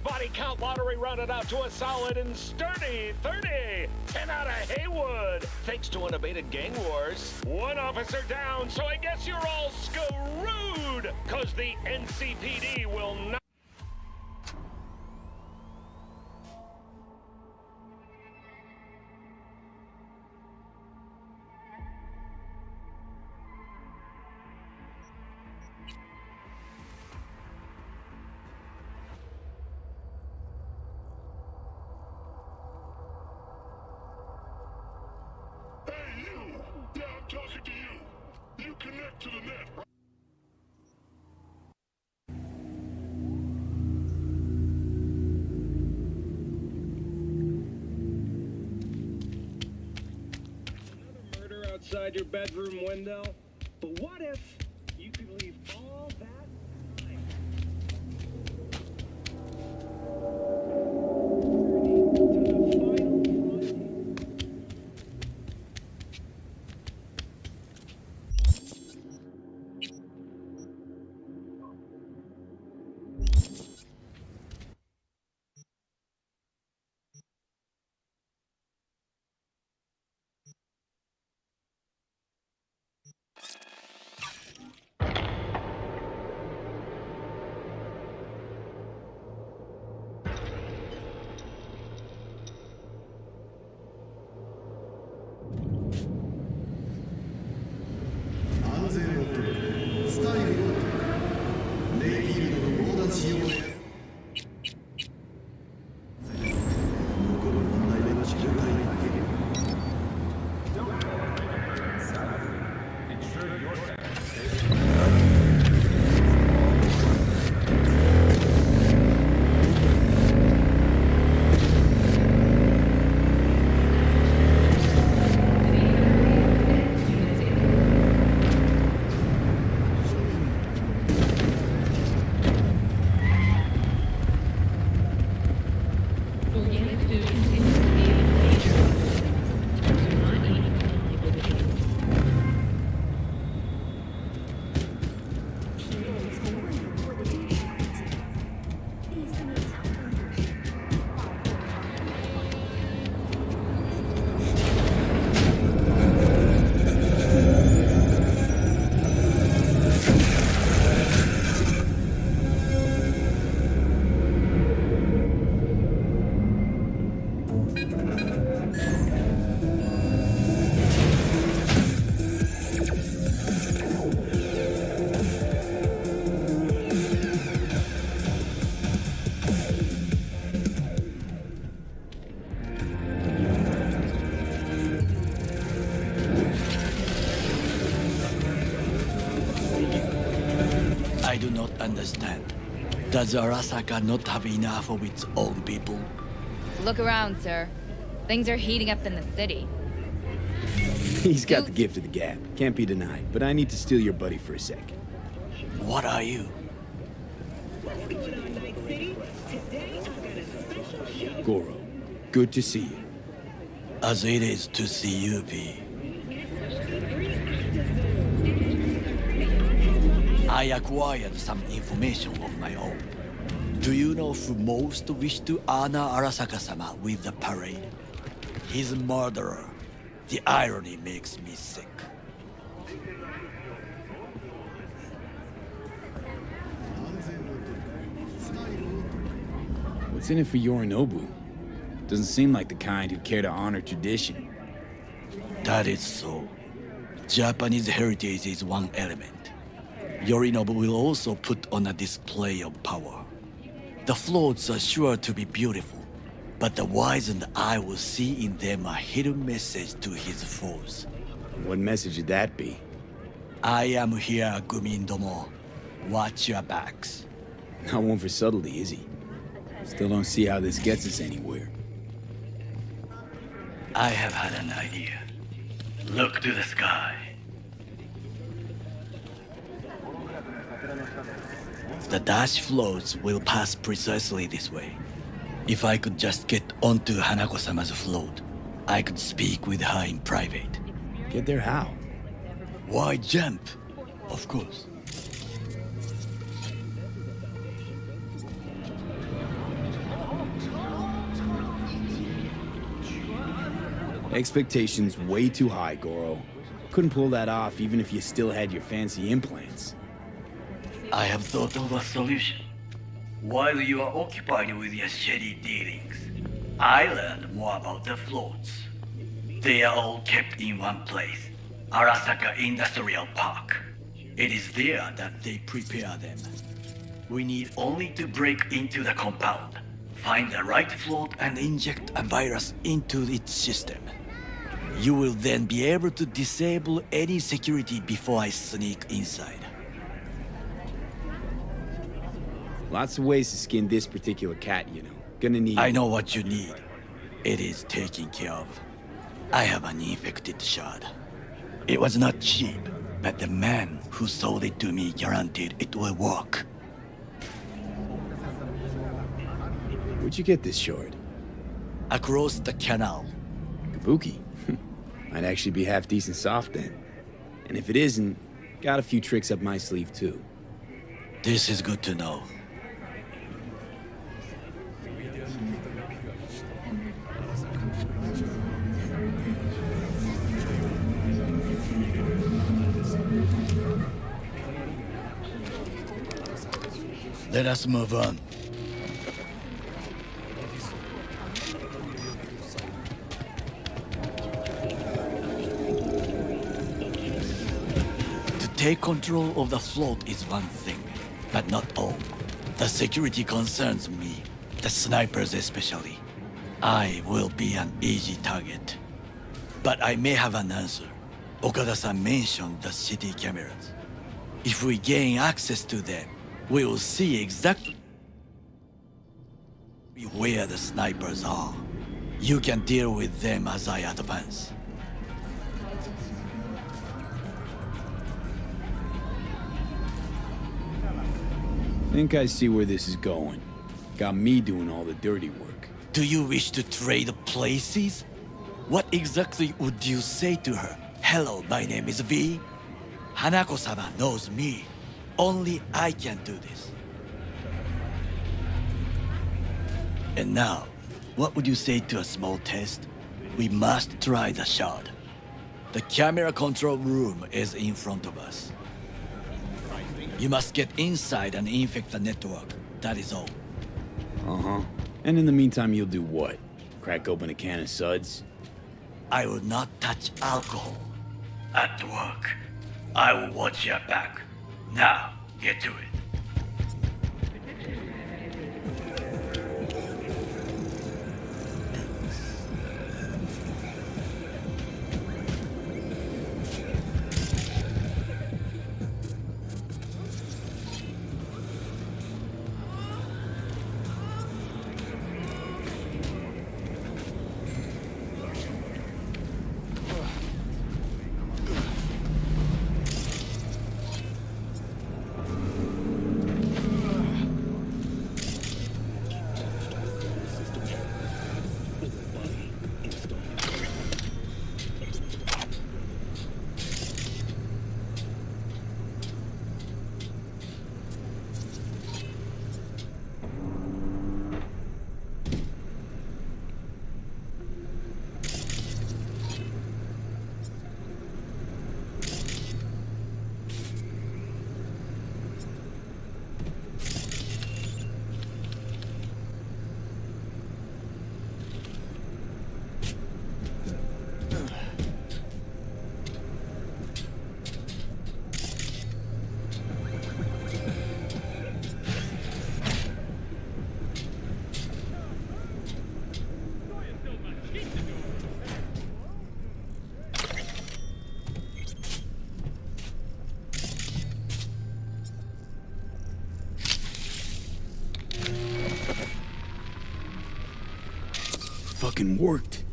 body count lottery rounded out to a solid and sturdy 30. 10 out of Haywood. Thanks to unabated gang wars. One officer down, so I guess you're all screwed. Cause the NCPD will not. Talking to you. You connect to the net, right? Another murder outside your bedroom window? But what if you could leave all that behind? To the final frontier. I do not understand. Does Arasaka not have enough of its own people? Look around, sir. Things are heating up in the city. He's got the gift of the gab. Can't be denied. But I need to steal your buddy for a sec. What are you? Goro, good to see you. As it is to see you, V. I acquired some information of my own. Do you know who most wished to honor Arasaka-sama with the parade? His murderer. The irony makes me sick. What's in it for Yorinobu? Doesn't seem like the kind who'd care to honor tradition. That is so. Japanese heritage is one element. Yorinobu will also put on a display of power. The floats are sure to be beautiful, but the wizened eye will see in them a hidden message to his foes. What message would that be? I am here, Gumindomo. Watch your backs. Not one for subtlety, is he? Still don't see how this gets us anywhere. I have had an idea. Look to the sky. The dash floats will pass precisely this way. If I could just get onto Hanako-sama's float, I could speak with her in private. Get there how? Why jump? Of course. Expectations way too high, Goro. Couldn't pull that off even if you still had your fancy implants. I have thought of a solution. While you are occupied with your shady dealings, I learned more about the floats. They are all kept in one place, Arasaka Industrial Park. It is there that they prepare them. We need only to break into the compound, find the right float and inject a virus into its system. You will then be able to disable any security before I sneak inside. Lots of ways to skin this particular cat, you know. Gonna need... I know what you need. It is taken care of. I have an infected shard. It was not cheap, but the man who sold it to me guaranteed it will work. Where'd you get this shard? Across the canal. Kabuki. Might actually be half decent soft then. And if it isn't, got a few tricks up my sleeve too. This is good to know. Let us move on. To take control of the float is one thing, but not all. The security concerns me, the snipers especially. I will be an easy target. But I may have an answer. Okada-san mentioned the city cameras. If we gain access to them, we will see exactly where the snipers are. You can deal with them as I advance. Think I see where this is going. Got me doing all the dirty work. Do you wish to trade places? What exactly would you say to her? Hello, my name is V. Hanako-sama knows me. Only I can do this. And now, what would you say to a small test? We must try the shard. The camera control room is in front of us. You must get inside and infect the network. That is all. Uh-huh. And in the meantime, you'll do what? Crack open a can of suds? I will not touch alcohol. At work, I will watch your back. Now, get to it. Fucking worked.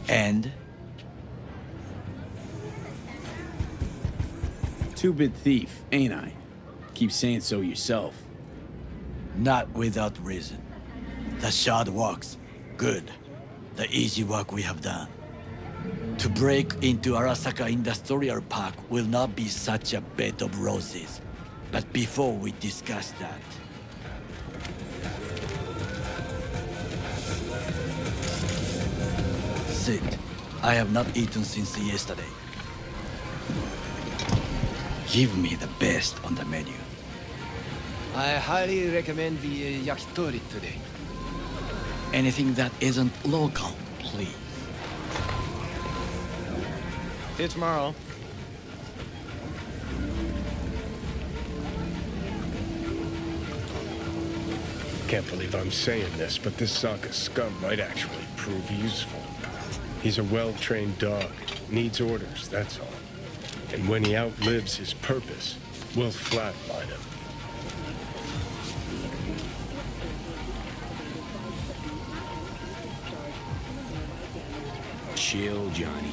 And? Two-bit thief, ain't I? Keep saying so yourself. Not without reason. The shard works. Good. The easy work we have done. To break into Arasaka Industrial Park will not be such a bed of roses. But before we discuss that, sit. I have not eaten since yesterday. Give me the best on the menu. I highly recommend the yakitori today. Anything that isn't local, please. See you tomorrow. Can't believe I'm saying this, but this Sokka scum might actually prove useful. He's a well-trained dog. Needs orders, that's all. And when he outlives his purpose, we'll flatline him. Chill, Johnny.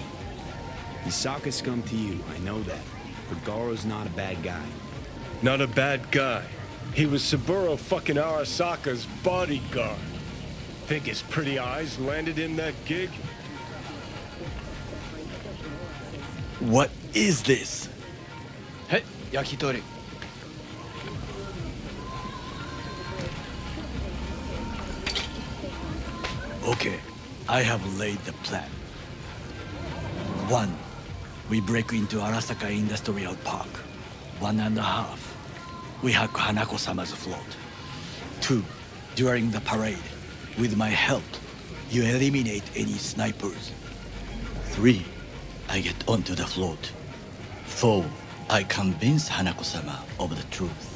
He's Sokka scum to you, I know that. But Garo's not a bad guy. Not a bad guy. He was Saburo fucking Arasaka's bodyguard. Think his pretty eyes landed in that gig? What is this? Hey, yakitori. Okay, I have laid the plan. 1. We break into Arasaka Industrial Park. 1.5. We hack Hanako-sama's float. 2. During the parade, with my help, you eliminate any snipers. 3. I get onto the float. 4. I convince Hanako-sama of the truth.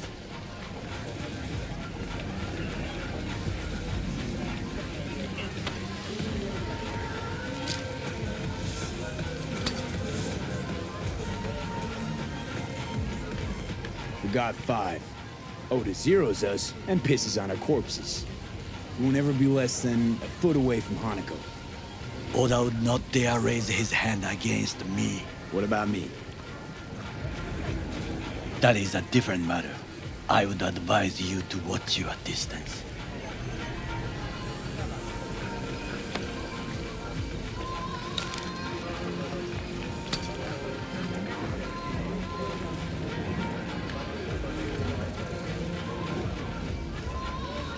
Forgot 5. Oda zeros us and pisses on our corpses. We'll never be less than a foot away from Hanako. Oda would not dare raise his hand against me. What about me? That is a different matter. I would advise you to watch your distance.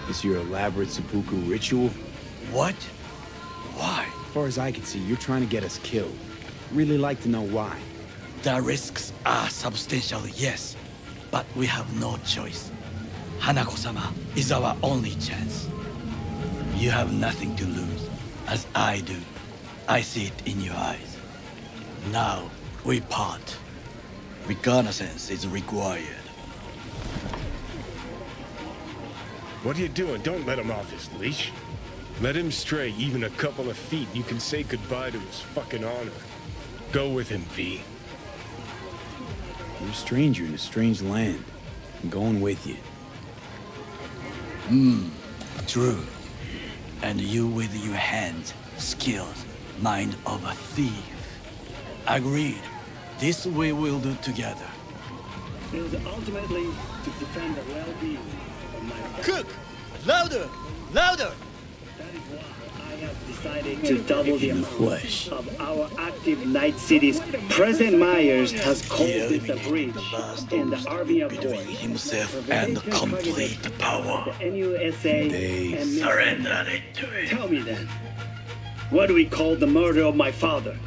Is your elaborate seppuku ritual? What? Why? As far as I can see, you're trying to get us killed. Really like to know why. The risks are substantial, yes, but we have no choice. Hanako-sama is our only chance. You have nothing to lose, as I do. I see it in your eyes. Now, we part. Reconnaissance is required. What are you doing? Don't let him off his leash. Let him stray even a couple of feet. You can say goodbye to his fucking honor. Go with him, V. You're a stranger in a strange land. I'm going with you. True. And you with your hands, skills, mind of a thief. Agreed. This we will do together. It was ultimately to defend the well-being of my family. Cook! Louder! Louder! That is why I have decided to double the In the amount flesh. of our active Night Cities. President Myers has called He this a eliminated breach the last in the Army of between War. himself and the complete power. The NUSA They and Surrender it to him. Tell me then, what do we call the murder of my father?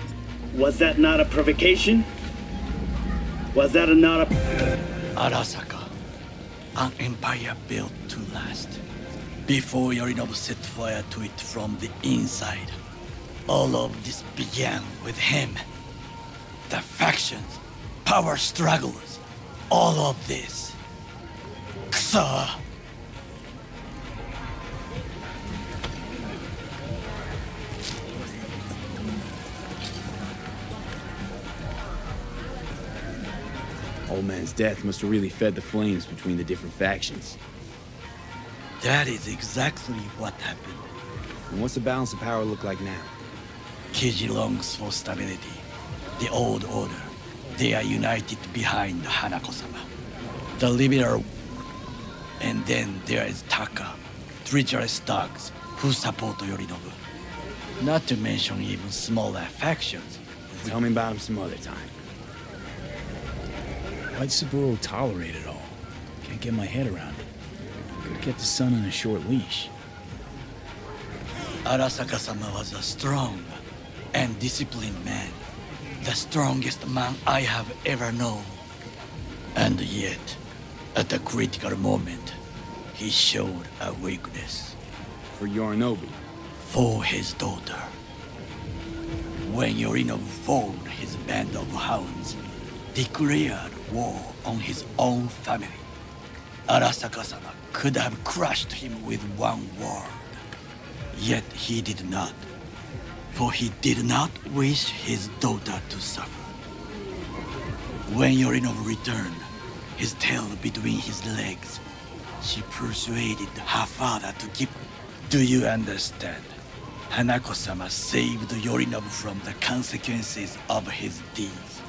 Was that not a provocation? Was that not a... Arasaka, an empire built to last. Before Yorinobu set fire to it from the inside, all of this began with him. The factions, power struggles, all of this. Kusa! Old man's death must have really fed the flames between the different factions. That is exactly what happened. And what's the balance of power look like now? Kiji longs for stability. The old order. They are united behind Hanako-sama. The liberal. And then there is Taka. treacherous thugs who support Yorinobu. Not to mention even smaller factions. Tell me about him some other time. Why'd Saburo tolerate it all? Can't get my head around it. Could've kept his son on a short leash. Arasaka-sama was a strong and disciplined man. The strongest man I have ever known. And yet, at a critical moment, he showed a weakness. For Yorinobu. For his daughter. When Yorinobu formed his band of hounds, declared war on his own family, Arasaka-sama could have crushed him with one word. Yet he did not, for he did not wish his daughter to suffer. When Yorinobu returned, his tail between his legs, she persuaded her father to keep. Do you understand? Hanako-sama saved Yorinobu from the consequences of his deeds.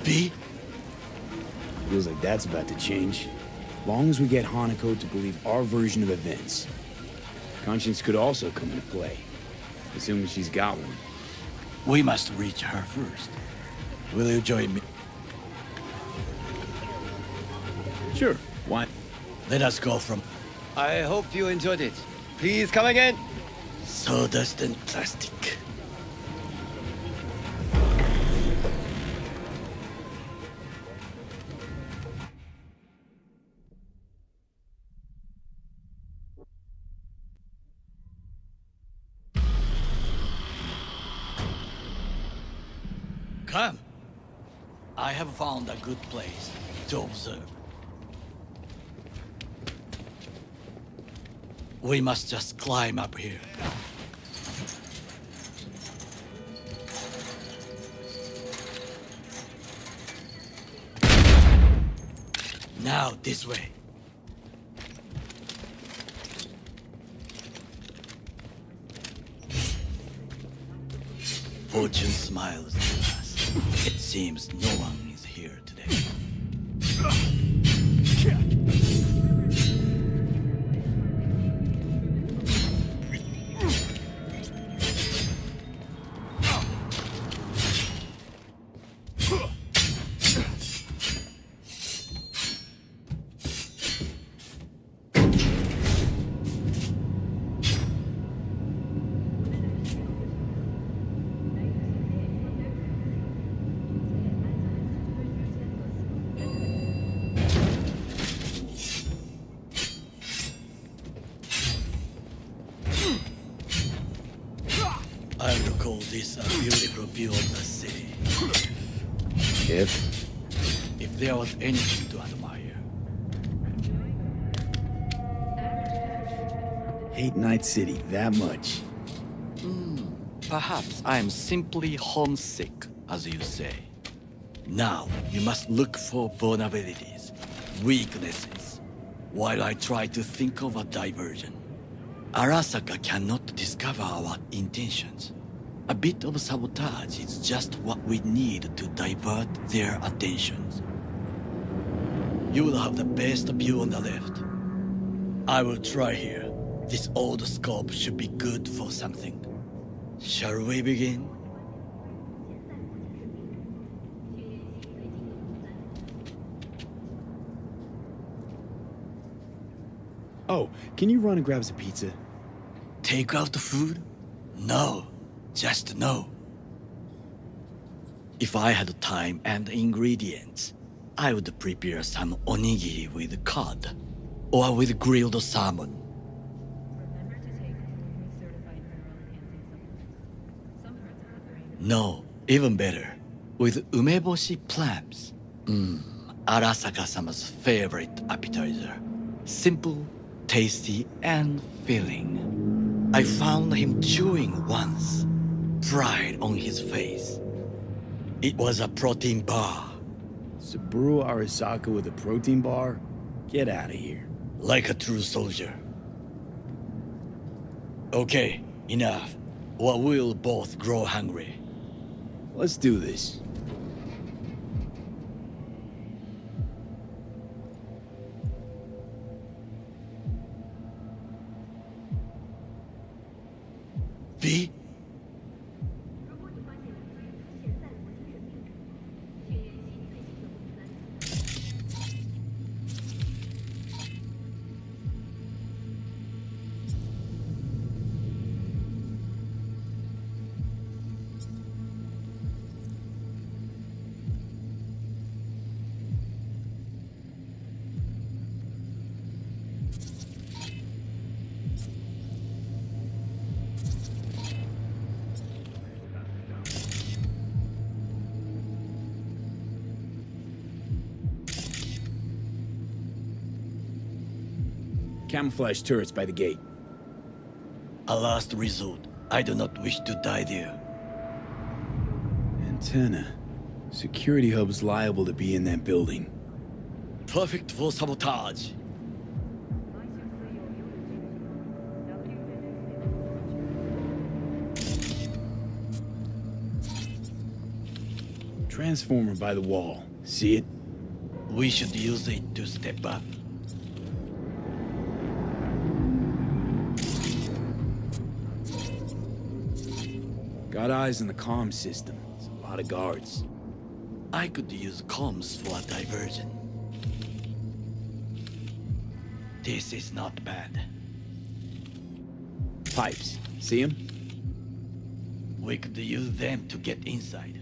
V? Feels like that's about to change. Long as we get Hanako to believe our version of events. Conscience could also come into play, assuming she's got one. We must reach her first. Will you join me? Sure, why? Let us go from I hope you enjoyed it. Please come again. sawdust and plastic. Come. I have found a good place to observe. We must just climb up here. Now this way. Fortune smiles to us. It seems no one is here today. I recall this a beautiful view of the city. If there was anything to admire. Hate Night City that much. Perhaps I am simply homesick, as you say. Now, you must look for vulnerabilities, weaknesses, while I try to think of a diversion. Arasaka cannot discover our intentions. A bit of sabotage is just what we need to divert their attentions. You will have the best view on the left. I will try here. This old scope should be good for something. Shall we begin? Oh, can you run and grab some pizza? Take out the food? No, just no. If I had time and ingredients, I would prepare some onigiri with cod, or with grilled salmon. No, even better, with umeboshi clams. Arasaka-sama's favorite appetizer. Simple, tasty, and filling. I found him chewing once, pride on his face. It was a protein bar. Saburo Arasaka with a protein bar? Get out of here. Like a true soldier. Okay, enough, or we'll both grow hungry. Let's do this. V? Camouflage turrets by the gate. A last resort. I do not wish to die there. Antenna. Security hub's liable to be in that building. Perfect for sabotage. Transformer by the wall. See it? We should use it to step up. Got eyes on the comm system. It's a lot of guards. I could use comms for a diversion. This is not bad. Pipes. See them? We could use them to get inside.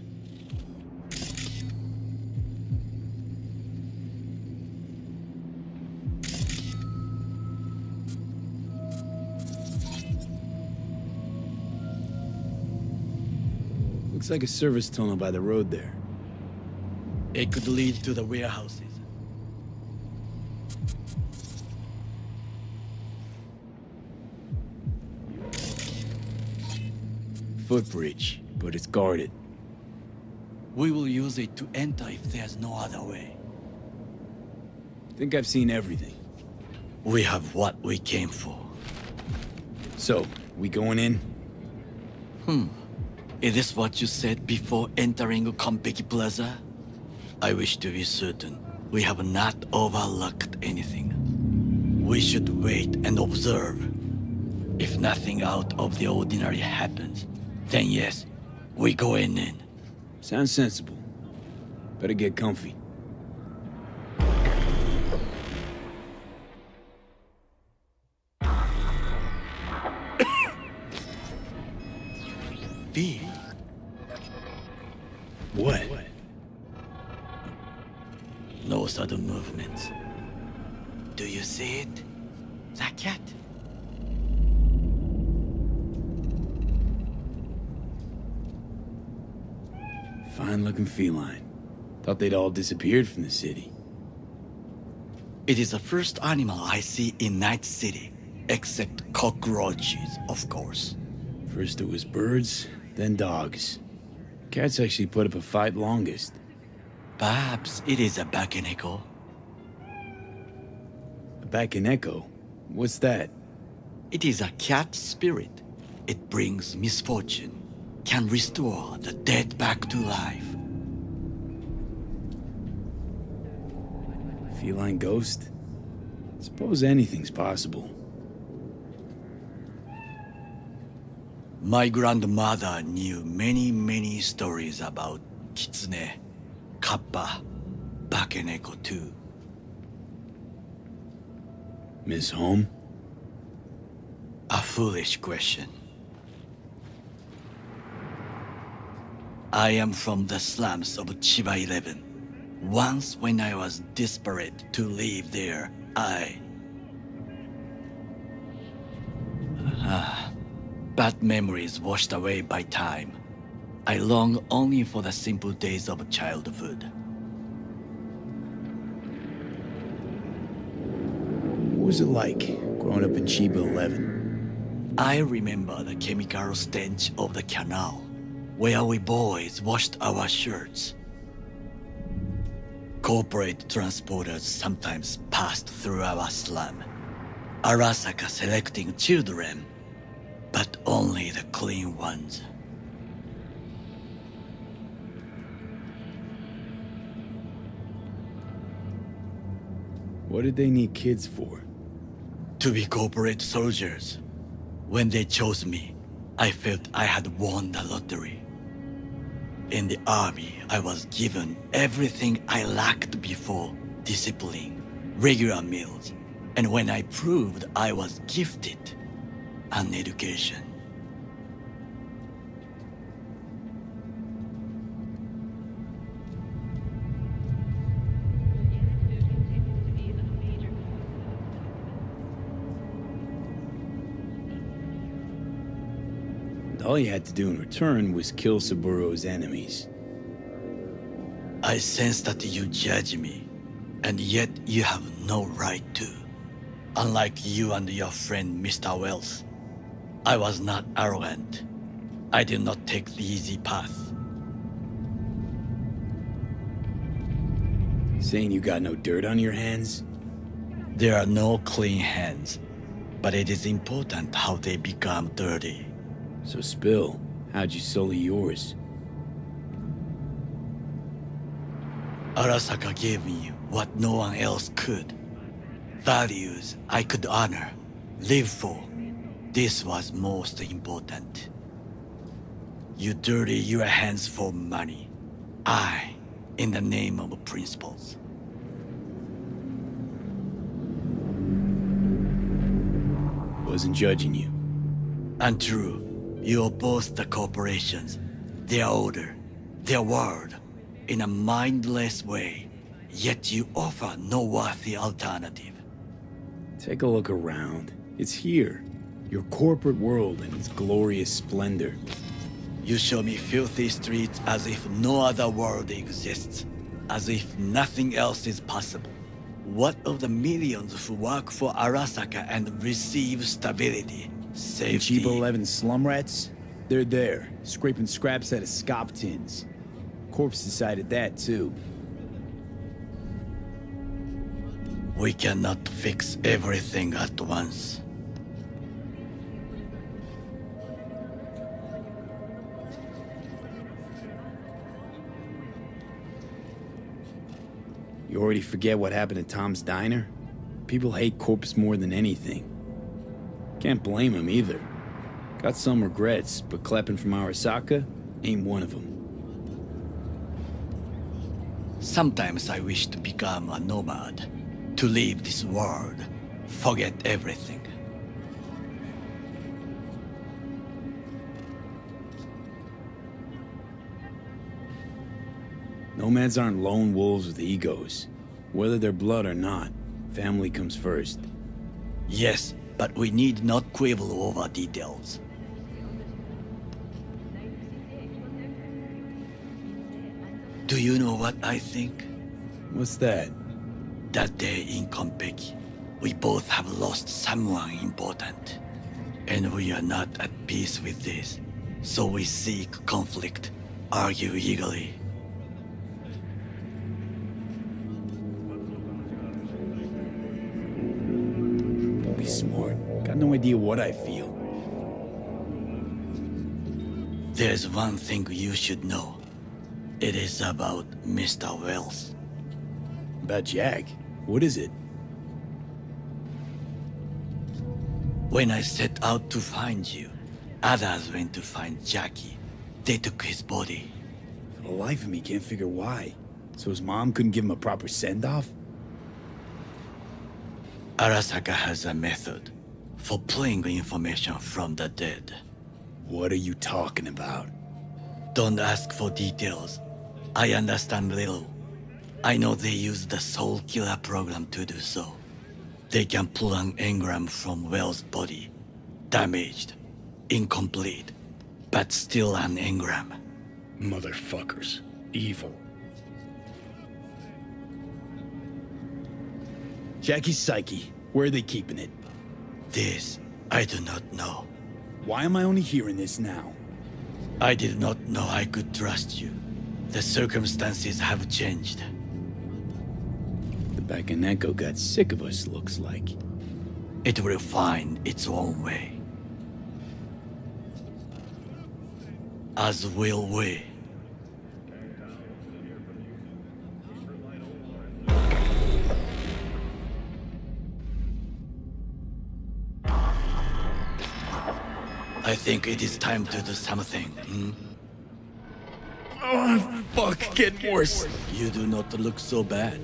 Looks like a service tunnel by the road there. It could lead to the warehouses. Footbridge, but it's guarded. We will use it to enter if there's no other way. Think I've seen everything. We have what we came for. So, we going in? Is this what you said before entering Konpeki Plaza? I wish to be certain we have not overlooked anything. We should wait and observe. If nothing out of the ordinary happens, then yes, we go in. Sounds sensible. Better get comfy. V? What? No sudden movements. Do you see it? The cat? Fine-looking feline. Thought they'd all disappeared from the city. It is the first animal I see in Night City, except cockroaches, of course. First it was birds, then dogs. Cats actually put up a fight longest. Perhaps it is a Bakeneko. A Bakeneko? What's that? It is a cat spirit. It brings misfortune, can restore the dead back to life. Feline ghost? Suppose anything's possible. My grandmother knew many stories about Kitsune, Kappa, Bakeneko too. Miss Home? A foolish question. I am from the slums of Chiba 11. Once when I was desperate to live there, bad memories washed away by time. I long only for the simple days of childhood. What was it like, growing up in Chiba 11? I remember the chemical stench of the canal, where we boys washed our shirts. Corporate transporters sometimes passed through our slum, Arasaka selecting children, but only the clean ones. What did they need kids for? To be corporate soldiers. When they chose me, I felt I had won the lottery. In the army, I was given everything I lacked before: discipline, regular meals, and when I proved I was gifted, an education. All you had to do in return was kill Saburo's enemies. I sense that you judge me, and yet you have no right to. Unlike you and your friend Mr. Wells, I was not arrogant. I did not take the easy path. Saying you got no dirt on your hands? There are no clean hands, but it is important how they become dirty. So spill, how'd you sully yours? Arasaka gave me what no one else could. Values I could honor, live for. This was most important. You dirty your hands for money. I, in the name of principles. Wasn't judging you. Untrue. You oppose the corporations, their order, their world, in a mindless way, yet you offer no worthy alternative. Take a look around. It's here. Your corporate world in its glorious splendor. You show me filthy streets as if no other world exists, as if nothing else is possible. What of the millions who work for Arasaka and receive stability? The Safety. cheap 11 slum rats? They're there, scraping scraps out of scop tins. Corpse decided that, too. We cannot fix everything at once. You already forget what happened at Tom's Diner? People hate Corpse more than anything. Can't blame him either. Got some regrets, but clapping from Arasaka ain't one of them. Sometimes I wish to become a nomad, to leave this world, forget everything. Nomads aren't lone wolves with egos. Whether they're blood or not, family comes first. Yes, but we need not quibble over details. Do you know what I think? What's that? That day in Konpeki, we both have lost someone important. And we are not at peace with this. So we seek conflict, argue eagerly. Don't be smart. Got no idea what I feel. There's one thing you should know. It is about Mr. Wells. About Jack? What is it? When I set out to find you, others went to find Jackie. They took his body. For the life of me, can't figure why. So his mom couldn't give him a proper send-off? Arasaka has a method for pulling information from the dead. What are you talking about? Don't ask for details. I understand little. I know they use the Soul Killer program to do so. They can pull an engram from Wells' body. Damaged, incomplete, but still an engram. Motherfuckers. Evil. Jackie's psyche. Where are they keeping it? This, I do not know. Why am I only hearing this now? I did not know I could trust you. The circumstances have changed. The Bakaneko got sick of us, looks like. It will find its own way. As will we. I think it is time to do something. Oh, fuck, getting worse. You do not look so bad.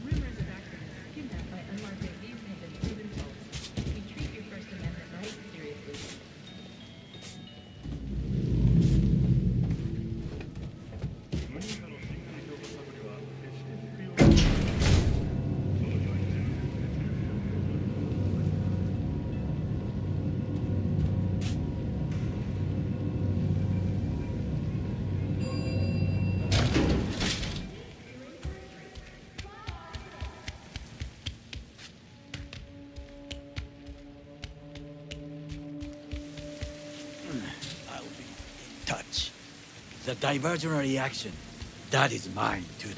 Rumors of activists kidnapped by unmarked AVs have been proven false. We treat your First Amendment rights seriously. I'll be in touch. The diversionary reaction, that is mine to do.